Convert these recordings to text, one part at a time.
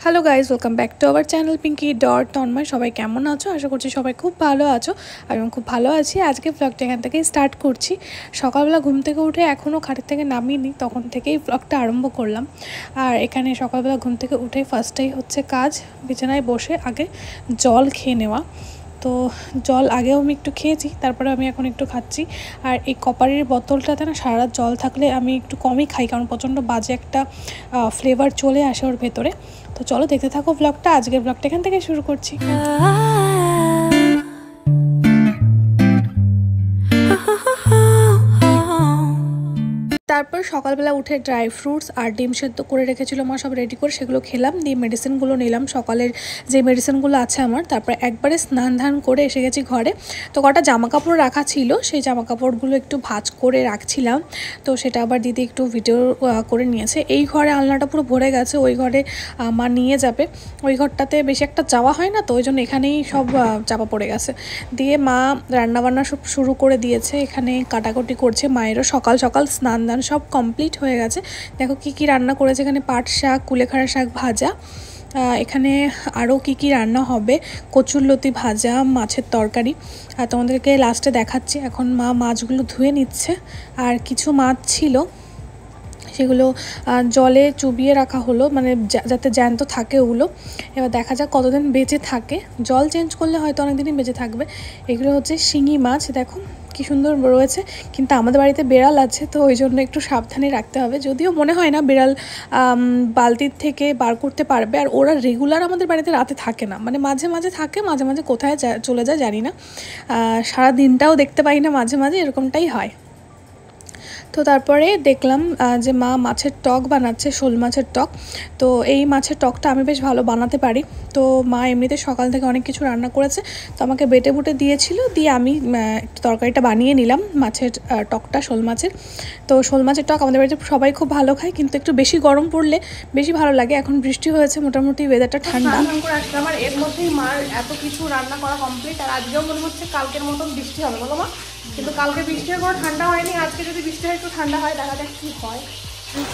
Hello guys, welcome back to our channel Pinky dot Tanmoy. সবাই কেমন আছো? আশা করছি সবাই খুব ভালো আছো। আমি খুব ভালো আছি। আজকে ব্লগটা এখান থেকেই স্টার্ট করছি। সকালবেলা ঘুম থেকে উঠে এখনও খাটের থেকে নামিনি, তখন থেকেই ব্লগটা আরম্ভ করলাম। আর এখানে সকালবেলা ঘুম থেকে উঠে ফার্স্টেই হচ্ছে কাজ, বিছানায় বসে আগে জল খেয়ে নেওয়া। তো জল আগেও আমি একটু খেয়েছি, তারপরে আমি এখন একটু খাচ্ছি। আর এই কপারের বোতলটাতে না সারা রাত জল থাকলে আমি একটু কমই খাই, কারণ প্রচণ্ড বাজে একটা ফ্লেভার চলে আসে ওর ভেতরে। তো চলো দেখতে থাকো ব্লগটা। আজকের ব্লগটা এখান থেকে শুরু করছি। তারপর সকালবেলা উঠে ড্রাই ফ্রুটস আর ডিম সেদ্ধ করে রেখেছিল মা, সব রেডি করে সেগুলো খেলাম। দিয়ে মেডিসিনগুলো নিলাম, সকালের যে মেডিসিনগুলো আছে আমার। তারপর একবারে স্নান ধান করে এসে গেছি ঘরে। তো কটা জামা কাপড় রাখা ছিল, সেই জামা কাপড়গুলো একটু ভাঁজ করে রাখছিলাম। তো সেটা আবার দিদি একটু ভিডিও করে নিয়েছে। এই ঘরে আলনাটা পুরো ভরে গেছে, ওই ঘরে মা নিয়ে যাবে। ওই ঘরটাতে বেশি একটা যাওয়া হয় না, তো ওই জন্য এখানেই সব চাপা পড়ে গেছে। দিয়ে মা রান্নাবান্না সব শুরু করে দিয়েছে, এখানে কাটাকুটি করছে। মায়েরও সকাল সকাল স্নান দান সব কমপ্লিট হয়ে গেছে। দেখো কি কি রান্না করেছে, এখানে পাট শাক, কুলেখাড়া শাক ভাজা, এখানে আরও কি কি রান্না হবে, কচুরলতি ভাজা, মাছের তরকারি। আর তোমাদেরকে লাস্টে দেখাচ্ছি। এখন মা মাছগুলো ধুয়ে নিচ্ছে। আর কিছু মাছ ছিল, সেগুলো জলে চুবিয়ে রাখা হলো, মানে যাতে জ্যান্ত থাকে ওগুলো। এবার দেখা যাক কতদিন বেঁচে থাকে। জল চেঞ্জ করলে হয়তো অনেকদিনই বেঁচে থাকবে। এগুলো হচ্ছে শিঙি মাছ, দেখো কি সুন্দর রয়েছে। কিন্তু আমাদের বাড়িতে বিড়াল আছে, তো ওই জন্য একটু সাবধানে রাখতে হবে। যদিও মনে হয় না বিড়াল বালতির থেকে বার করতে পারবে। আর ওরা রেগুলার আমাদের বাড়িতে রাতে থাকে না, মানে মাঝে মাঝে থাকে, মাঝে মাঝে কোথায় চলে যায় জানি না। সারা দিনটাও দেখতে পাই না, মাঝে মাঝে এরকমটাই হয়। তো তারপরে দেখলাম যে মা মাছের টক বানাচ্ছে, শোল মাছের টক। তো এই মাছের টকটা আমি বেশ ভালো বানাতে পারি। তো মা এমনিতে সকাল থেকে অনেক কিছু রান্না করেছে, তো আমাকে বেটে বুটে দিয়েছিল। দিয়ে আমি তরকারিটা বানিয়ে নিলাম, মাছের টকটা, শোল মাছের। তো শোল মাছের টক আমাদের বাড়িতে সবাই খুব ভালো খায়, কিন্তু একটু বেশি গরম পড়লে বেশি ভালো লাগে। এখন বৃষ্টি হয়েছে, মোটামুটি ওয়েদারটা ঠান্ডা করে আসলাম। আর এর মধ্যেই মার এত কিছু রান্না করা কমপ্লিট। আর আজকেও মনে হচ্ছে কালকের মতন বৃষ্টি হবে, বলো মা? কিন্তু কালকে বৃষ্টি হয়ে কোনো ঠান্ডা হয়নি। আজকে যদি বৃষ্টি হয় একটু ঠান্ডা হয়, দেখা যাক কী হয়।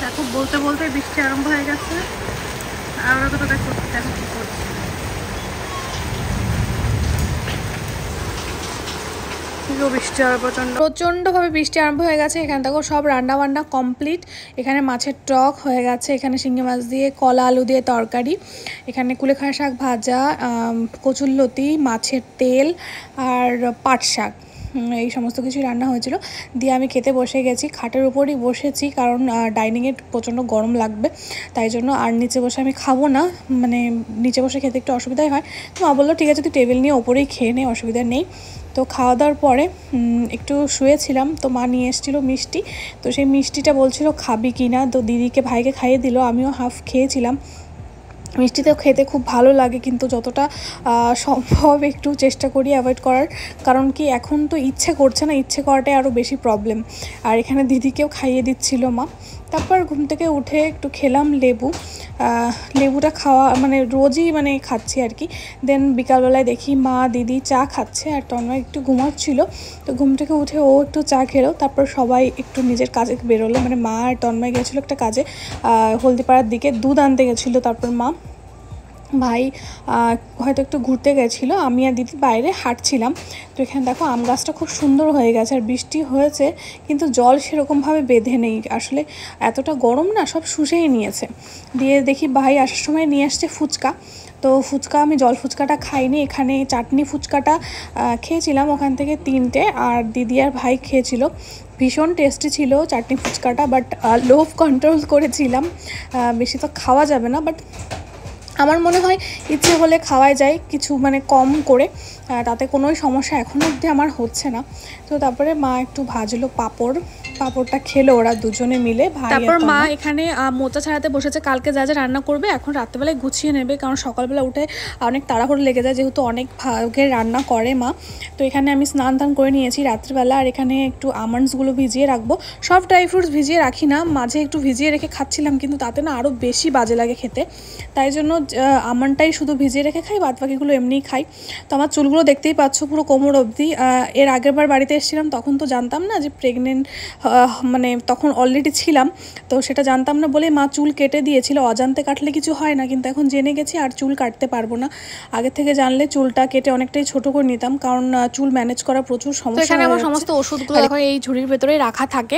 এখন বলতে বলতে বৃষ্টি আরম্ভ হয়ে গেছে। আর ওরা তো দেখো কী করছে। বৃষ্টি আর প্রচণ্ডভাবে বৃষ্টি আরম্ভ হয়ে গেছে। এখানে দেখো সব রান্না বান্না কমপ্লিট। এখানে মাছের টক হয়ে গেছে, এখানে শিঙি মাছ দিয়ে কলা আলু দিয়ে তরকারি, এখানে কুলেখাড়া শাক ভাজা, কচুরলতি, মাছের তেল আর পাট শাক, এই সমস্ত কিছু রান্না হয়েছিল। দিয়ে আমি খেতে বসে গেছি। খাটের উপরই বসেছি, কারণ ডাইনিংয়ে প্রচণ্ড গরম লাগবে, তাই জন্য। আর নিচে বসে আমি খাবো না, মানে নিচে বসে খেতে একটু অসুবিধাই হয়। তো মা বললো ঠিক আছে তুই টেবিল নিয়ে ওপরেই খেয়ে নে, অসুবিধা নেই। তো খাওয়া দাওয়ার পরে একটু শুয়েছিলাম, তো মা নিয়ে এসেছিলো মিষ্টি। তো সেই মিষ্টিটা বলছিল খাবি কি না, তো দিদিকে ভাইকে খাইয়ে দিল, আমিও হাফ খেয়েছিলাম। মিষ্টিতেও খেতে খুব ভালো লাগে, কিন্তু যতটা সম্ভব একটু চেষ্টা করি অ্যাভয়েড করার। কারণ কি এখন তো ইচ্ছে করছে না, ইচ্ছে করাটাই আরও বেশি প্রবলেম। আর এখানে দিদিকেও খাইয়ে দিচ্ছিল মা। তারপর ঘুম থেকে উঠে একটু খেলাম লেবু। লেবুটা খাওয়া মানে রোজই মানে খাচ্ছি আর কি। দেন বিকালবেলায় দেখি মা দিদি চা খাচ্ছে, আর তন্ময় একটু ঘুমাচ্ছিল। তো ঘুম থেকে উঠে ও একটু চা খেলো। তারপর সবাই একটু নিজের কাজে বেরোলো, মানে মা আর তন্ময় গেছিলো একটা কাজে, হলদিপাড়ার দিকে দুধ আনতে গেছিলো। তারপর মা ভাই হয়তো একটু ঘুরতে গেছিলো, আমি আর দিদি বাইরে হাঁটছিলাম। তো এখানে দেখো আম গাছটা খুব সুন্দর হয়ে গেছে। আর বৃষ্টি হয়েছে, কিন্তু জল সেরকমভাবে বেঁধে নেই আসলে, এতটা গরম না, সব শুষেই নিয়েছে। দিয়ে দেখি ভাই আসার সময় নিয়ে আসছে ফুচকা। তো ফুচকা, আমি জল ফুচকাটা খাইনি, এখানে চাটনি ফুচকাটা খেয়েছিলাম ওখান থেকে 3টে। আর দিদি আর ভাই খেয়েছিল, ভীষণ টেস্টি ছিল চাটনি ফুচকাটা। বাট লোভ কন্ট্রোল করেছিলাম, বেশি তো খাওয়া যাবে না, বাট আমার মনে হয় ইচ্ছে হলে খাওয়াই যায় কিছু, মানে কম করে, তাতে কোনোই সমস্যা এখনও অবধি আমার হচ্ছে না। তো তারপরে মা একটু ভাজলো পাঁপড়টা খেলো ওরা দুজনে মিলে। তারপর মা এখানে মোচা ছাড়াতে বসেছে, কালকে যা যা রান্না করবে এখন রাত্রেবেলায় গুছিয়ে নেবে, কারণ সকালবেলা উঠে অনেক তাড়াহুড়ো লেগে যায়, যেহেতু অনেক ভাগের রান্না করে মা। তো এখানে আমি স্নান টান করে নিয়েছি রাত্রিবেলা। আর এখানে একটু আমন্ডসগুলো ভিজিয়ে রাখবো। সব ড্রাই ফ্রুটস ভিজিয়ে রাখি না, মাঝে একটু ভিজিয়ে রেখে খাচ্ছিলাম, কিন্তু তাতে না আরও বেশি বাজে লাগে খেতে, তাই জন্য আমন্ডটাই শুধু ভিজিয়ে রেখে খাই, বাদ বাকিগুলো এমনিই খাই। তো আমার চুলগুলো দেখতেই পাচ্ছ পুরো কোমর অবধি। এর আগের বার বাড়িতে এসেছিলাম তখন তো জানতাম না যে প্রেগনেন্ট মানে তখন অলরেডি ছিলাম, তো সেটা জানতাম না বলে মা চুল কেটে দিয়েছিল। অজান্তে কাটলে কিছু হয় না, কিন্তু এখন জেনে গেছি আর চুল কাটতে পারবো না। আগে থেকে জানলে চুলটা কেটে অনেকটাই ছোট করে নিতাম, কারণ চুল ম্যানেজ করা প্রচুর সমস্যা। এখানে আমার সমস্ত ওষুধগুলো এখন এই ঝুড়ির ভেতরেই রাখা থাকে।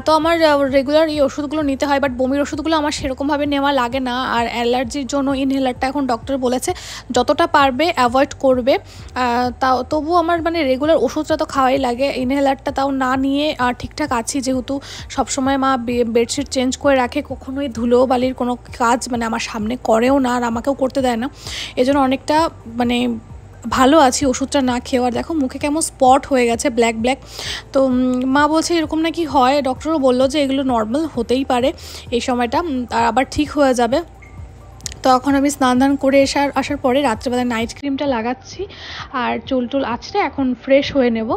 তো আমার রেগুলার এই ওষুধগুলো নিতে হয়, বাট বমির ওষুধগুলো আমার সেরকমভাবে নেওয়া লাগে না। আর অ্যালার্জির জন্য ইনহেলারটা এখন ডক্টর বলেছে যতটা পারবে অ্যাভয়েড করবে। তাও তবু আমার মানে রেগুলার ওষুধটা তো খাওয়াই লাগে, ইনহেলারটা তাও না নিয়ে ঠিকঠাক আছি, যেহেতু সবসময় মা বেডশিট চেঞ্জ করে রাখে, কখনোই ধুলো বালির কোনো কাজ মানে আমার সামনে করেও না আর আমাকেও করতে দেয় না, এজন্য অনেকটা মানে ভালো আছি ওষুধটা না খেয়ে। আর দেখো মুখে কেমন স্পট হয়ে গেছে ব্ল্যাক ব্ল্যাক। তো মা বলছে এরকম নাকি হয়, ডক্টরও বললো যে এগুলো নর্মাল হতেই পারে এই সময়টা, আর আবার ঠিক হয়ে যাবে। তো এখন আমি স্নান ধান করে আসার পরে রাত্রেবেলা নাইট ক্রিমটা লাগাচ্ছি আর চুল টুল আছড়ে এখন ফ্রেশ হয়ে নেব।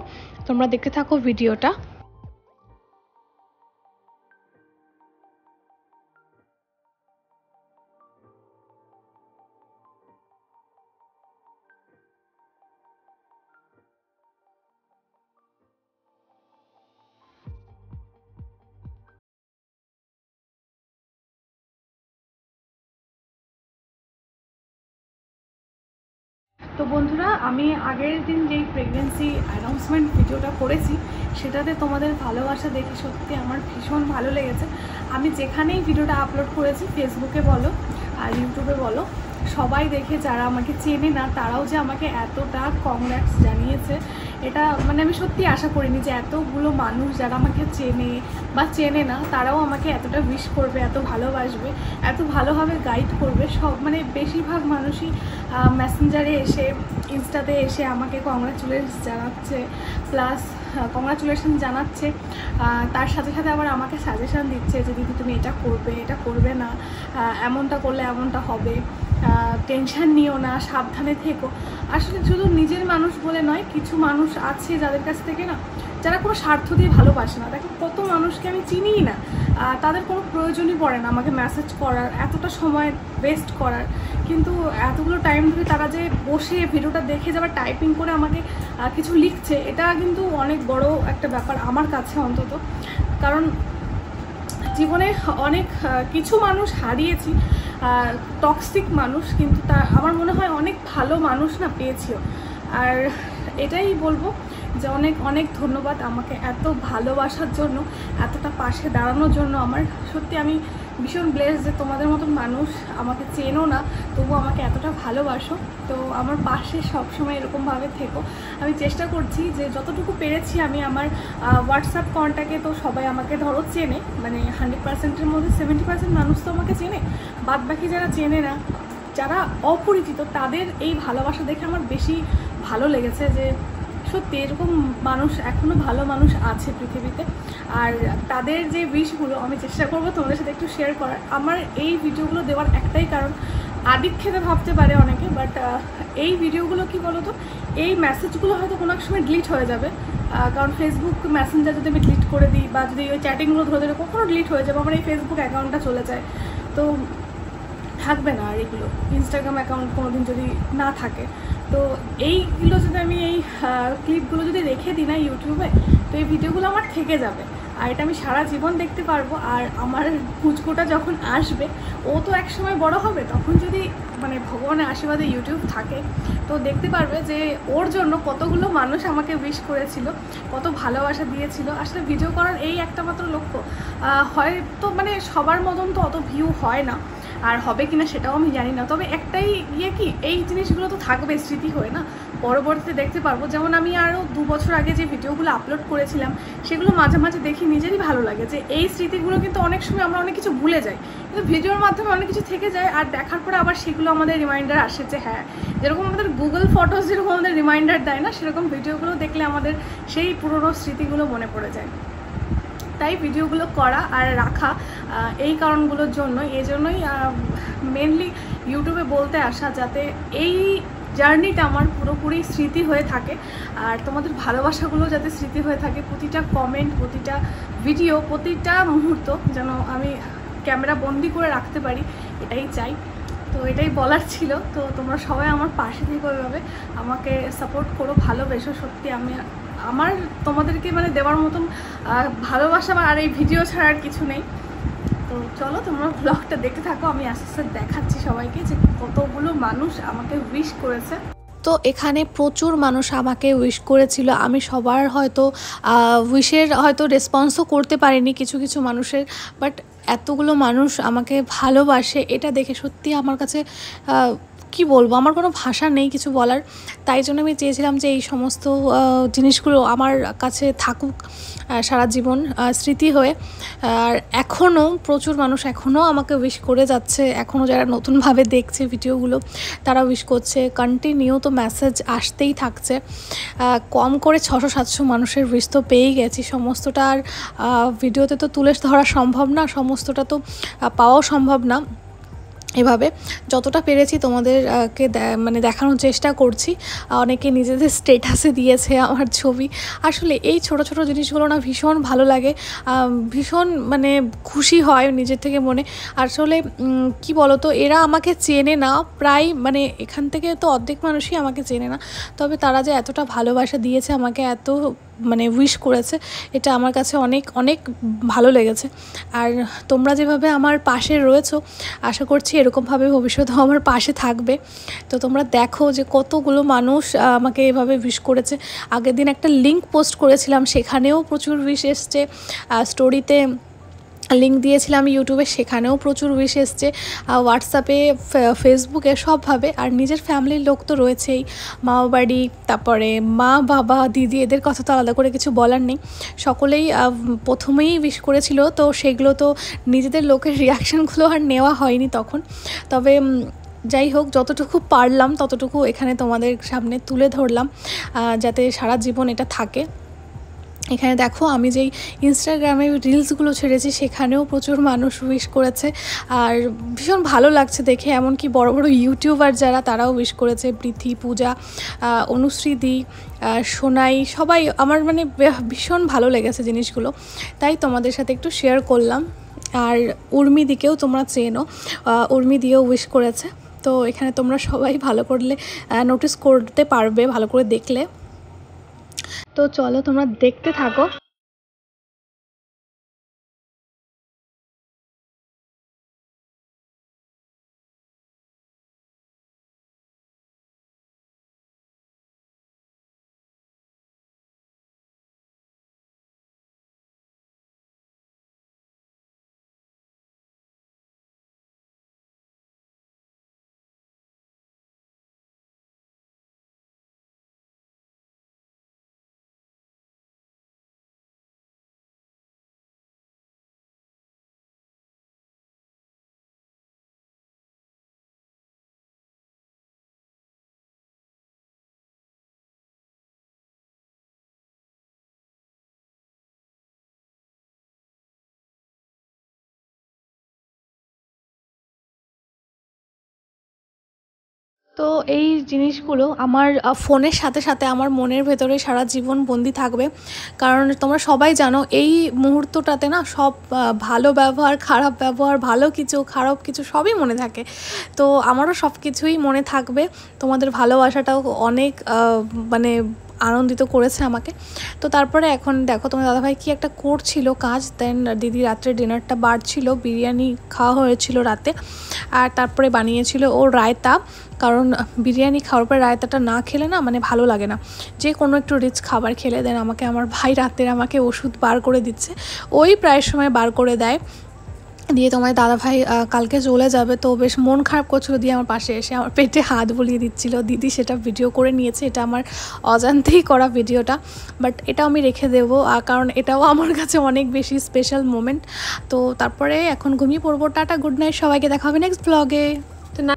তোমরা দেখতে থাকো ভিডিওটা। তো বন্ধুরা, আমি আগের দিন যেই প্রেগনেন্সি অ্যানাউন্সমেন্ট ভিডিওটা করেছি সেটাতে তোমাদের ভালোবাসা দেখে সত্যি আমার ভীষণ ভালো লেগেছে। আমি যেখানেই ভিডিওটা আপলোড করেছি, ফেসবুকে বলো আর ইউটিউবে বলো, সবাই দেখে যারা আমাকে চেনে না তারাও যে আমাকে এতটা কংগ্রাটস জানিয়েছে, এটা মানে আমি সত্যি আশা করিনি যে এতগুলো মানুষ যারা আমাকে চেনে বা চেনে না তারাও আমাকে এতটা উইশ করবে, এত ভালোবাসবে, এত ভালোভাবে গাইড করবে। সব মানে বেশিরভাগ মানুষই মেসেঞ্জারে এসে, ইনস্টাতে এসে আমাকে কংগ্রাচুলেশন জানাচ্ছে, প্লাস কংগ্রাচুলেশন জানাচ্ছে, তার সাথে সাথে আবার আমাকে সাজেশান দিচ্ছে যে দিদি তুমি এটা করবে, এটা করবে না, এমনটা করলে এমনটা হবে, টেনশন নিও না, সাবধানে থেকো। আসলে শুধু নিজের মানুষ বলে নয়, কিছু মানুষ আছে যাদের কাছ থেকে না, যারা কোনো স্বার্থ দিয়ে ভালোবাসে না। দেখো কত মানুষকে আমি চিনিই না, তাদের কোনো প্রয়োজনই পড়ে না আমাকে মেসেজ করার, এতটা সময় ওয়েস্ট করার, কিন্তু এতগুলো টাইম ধরে তারা যে বসে ভিডিওটা দেখে যাবার টাইপিং করে আমাকে কিছু লিখছে, এটা কিন্তু অনেক বড় একটা ব্যাপার আমার কাছে অন্তত। কারণ জীবনে অনেক কিছু মানুষ হারিয়েছি, টক্সিক মানুষ, কিন্তু তা আমার মনে হয় অনেক ভালো মানুষ না পেয়েছিও। আর এটাই বলবো যে অনেক অনেক ধন্যবাদ আমাকে এত ভালোবাসার জন্য, এতটা পাশে দাঁড়ানোর জন্য। আমার সত্যি আমি ভীষণ ব্লেসড যে তোমাদের মতন মানুষ আমাকে চেনো না তবু আমাকে এতটা ভালোবাসো। তো আমার পাশে সবসময় এরকমভাবে থেকো। আমি চেষ্টা করছি যে যতটুকু পেরেছি আমি আমার হোয়াটসঅ্যাপ কন্ট্যাক্টে, তো সবাই আমাকে ধরো চেনে, মানে 100%-এর মধ্যে 70% মানুষ তো আমাকে চেনে, বাদ বাকি যারা চেনে না, যারা অপরিচিত, তাদের এই ভালোবাসা দেখে আমার বেশি ভালো লেগেছে যে সত্যি এরকম মানুষ, এখনও ভালো মানুষ আছে পৃথিবীতে। আর তাদের যে উইশগুলো আমি চেষ্টা করবো তোমাদের সাথে একটু শেয়ার করার। আমার এই ভিডিওগুলো দেওয়ার একটাই কারণ, আদিক্ষেতে ভাবতে পারে অনেকে, বাট এই ভিডিওগুলো কি বলো তো, এই মেসেজগুলো হয়তো কোনো এক সময় ডিলিট হয়ে যাবে, কারণ ফেসবুক মেসেঞ্জার যদি আমি ডিলিট করে দিই বা যদি ওই চ্যাটিংগুলো ধরে ধরে কখনো ডিলিট হয়ে যাবে, আমার এই ফেসবুক অ্যাকাউন্টটা চলে যায়, তো থাকবে না আর এগুলো। ইনস্টাগ্রাম অ্যাকাউন্ট কোনোদিন যদি না থাকে, তো এইগুলো যদি আমি এই ক্লিপগুলো যদি রেখে দিই না ইউটিউবে, তো এই ভিডিওগুলো আমার থেকে যাবে, আর এটা আমি সারা জীবন দেখতে পারবো। আর আমার কুচকোটা যখন আসবে, ও তো এক সময় বড় হবে, তখন যদি মানে ভগবানের আশীর্বাদে ইউটিউব থাকে, তো দেখতে পারবে যে ওর জন্য কতগুলো মানুষ আমাকে উইশ করেছিল, কত ভালোবাসা দিয়েছিল। আসলে ভিডিও করার এই একটা মাত্র লক্ষ্য, হয়তো মানে সবার মতন তো অত ভিউ হয় না, আর হবে কিনা সেটাও আমি জানি না, তবে একটাই কি এই জিনিসগুলো তো থাকবে স্মৃতি হয়ে না, পরবর্তীতে দেখতে পারবো। যেমন আমি আরও 2 বছর আগে যে ভিডিওগুলো আপলোড করেছিলাম, সেগুলো মাঝে মাঝে দেখি নিজেরই ভালো লাগে যে এই স্মৃতিগুলো কিন্তু অনেক সময় আমরা অনেক কিছু ভুলে যাই, কিন্তু ভিডিওর মাধ্যমে অনেক কিছু থেকে যায়, আর দেখার পরে আবার সেগুলো আমাদের রিমাইন্ডার আসে যে হ্যাঁ, যেরকম আমাদের গুগল ফটোস যেরকম আমাদের রিমাইন্ডার দেয় না, সেরকম ভিডিওগুলো দেখলে আমাদের সেই পুরনো স্মৃতিগুলো মনে পড়ে যায়। তাই ভিডিওগুলো করা আর রাখা এই কারণগুলোর জন্য, এই জন্যই মেনলি ইউটিউবে বলতে আসা, যাতে এই জার্নিটা আমার পুরোপুরি স্মৃতি হয়ে থাকে, আর তোমাদের ভালোবাসাগুলো যাতে স্মৃতি হয়ে থাকে। প্রতিটা কমেন্ট, প্রতিটা ভিডিও, প্রতিটা মুহূর্ত যেন আমি ক্যামেরা বন্দি করে রাখতে পারি, এটাই চাই। তো এটাই বলার ছিল। তো তোমরা সবাই আমার পাশে থেকে ওইভাবে আমাকে সাপোর্ট করো, ভালোবেসো। সত্যি আমি আমার তোমাদেরকে মানে দেওয়ার মতন ভালোবাসা বা আর এই ভিডিও ছাড়া আর কিছু নেই। তো চলো তোমরা ব্লগটা দেখতে থাকো, আমি আস্তে আস্তে দেখাচ্ছি সবাইকে যে কতগুলো মানুষ আমাকে উইশ করেছে। তো এখানে প্রচুর মানুষ আমাকে উইশ করেছিল, আমি সবার হয়তো উইশের হয়তো রেসপন্সও করতে পারিনি কিছু কিছু মানুষের, বাট এতগুলো মানুষ আমাকে ভালোবাসে এটা দেখে সত্যি আমার কাছে কি বলবো, আমার কোনো ভাষা নেই কিছু বলার। তাই জন্য আমি চেয়েছিলাম যে এই সমস্ত জিনিসগুলো আমার কাছে থাকুক সারা জীবন স্মৃতি হয়ে। আর এখনও প্রচুর মানুষ এখনও আমাকে উইশ করে যাচ্ছে, এখনও যারা নতুনভাবে দেখছে ভিডিওগুলো তারা উইশ করছে, কন্টিনিউ তো মেসেজ আসতেই থাকছে। কম করে 600-700 মানুষের উইশ তো পেয়েই গেছি। সমস্তটা আর ভিডিওতে তো তুলে ধরা সম্ভব না, সমস্তটা তো পাওয়াও সম্ভব না। এভাবে যতটা পেরেছি তোমাদেরকে মানে দেখানোর চেষ্টা করছি। অনেকে নিজেদের স্টেটাসে দিয়েছে আমার ছবি। আসলে এই ছোট ছোট জিনিসগুলো না ভীষণ ভালো লাগে, ভীষণ মানে খুশি হয় নিজের থেকে মনে। আসলে কি বলো তো, এরা আমাকে চেনে না প্রায়, মানে এখান থেকে তো অর্ধেক মানুষই আমাকে চেনে না, তবে তারা যে এতটা ভালোবাসা দিয়েছে আমাকে, এত মানে উইশ করেছে, এটা আমার কাছে অনেক অনেক ভালো লেগেছে। আর তোমরা যেভাবে আমার পাশে রয়েছো, আশা করছি এরকমভাবে ভবিষ্যতেও আমার পাশে থাকবে। তো তোমরা দেখো যে কতগুলো মানুষ আমাকে এভাবে উইশ করেছে। আগের দিন একটা লিঙ্ক পোস্ট করেছিলাম, সেখানেও প্রচুর উইশ এসছে। স্টোরিতে লিঙ্ক দিয়েছিলাম ইউটিউবে, সেখানেও প্রচুর উইশ এসছে, হোয়াটসঅ্যাপে, ফেসবুকে, সবভাবে। আর নিজের ফ্যামিলির লোক তো রয়েছেই, মা বাড়ি, তারপরে মা বাবা দিদি, এদের কথা তো আলাদা করে কিছু বলার নেই। সকলেই প্রথমেই উইশ করেছিল, তো সেগুলো তো নিজেদের লোকের রিয়াকশানগুলো আর নেওয়া হয়নি তখন। তবে যাই হোক, যতটুকু পারলাম ততটুকু এখানে তোমাদের সামনে তুলে ধরলাম, যাতে সারা জীবন এটা থাকে। এখানে দেখো আমি যেই ইনস্টাগ্রামে রিলসগুলো ছেড়েছি সেখানেও প্রচুর মানুষ উইশ করেছে, আর ভীষণ ভালো লাগছে দেখে। এমনকি বড় বড় ইউটিউবার যারা, তারাও উইশ করেছে, প্রীতি, পূজা, অনুশ্রীদি, সোনাই, সবাই আমার মানে ভীষণ ভালো লেগেছে জিনিসগুলো, তাই তোমাদের সাথে একটু শেয়ার করলাম। আর উর্মিদিকেও তোমরা চেনো, উর্মিদিও উইশ করেছে। তো এখানে তোমরা সবাই ভালো করলে নোটিস করতে পারবে ভালো করে দেখলে। তো চলো তোমরা দেখতে থাকো। তো এই জিনিসগুলো আমার ফোনের সাথে সাথে আমার মনের ভেতরে সারা জীবন বন্দি থাকবে, কারণ তোমরা সবাই জানো এই মুহূর্তটাতে না সব ভালো ব্যবহার, খারাপ ব্যবহার, ভালো কিছু, খারাপ কিছু সবই মনে থাকে। তো আমারও সব কিছুই মনে থাকবে। তোমাদের ভালোবাসাটাও অনেক মানে আনন্দিত করেছে আমাকে। তো তারপরে এখন দেখো তোমার দাদাভাই কি একটা করছিল কাজ, দেন দিদি রাত্রে ডিনারটা বাড়ছিল, বিরিয়ানি খাওয়া হয়েছিল রাতে, আর তারপরে বানিয়েছিল ও রায়তা। কারণ বিরিয়ানি খাওয়ার পরে রায়তাটা না খেলে না মানে ভালো লাগে না, যে কোনো একটু রিচ খাবার খেলে। দেন আমাকে আমার ভাই রাতের আমাকে ওষুধ বার করে দিচ্ছে, ওই প্রায় সময় বার করে দেয়। দিয়ে তোমার দাদাভাই কালকে চলে যাবে, তো বেশ মন খারাপ করছিল, দিয়ে আমার পাশে এসে আমার পেটে হাত বুলিয়ে দিচ্ছিল। দিদি সেটা ভিডিও করে নিয়েছে, এটা আমার অজান্তেই করা ভিডিওটা, বাট এটাও আমি রেখে দেবো, কারণ এটাও আমার কাছে অনেক বেশি স্পেশাল মোমেন্ট। তো তারপরে এখন ঘুমিয়ে পড়বো। টাটা, গুড নাইট সবাইকে, দেখা হবে নেক্সট ব্লগে। তো না।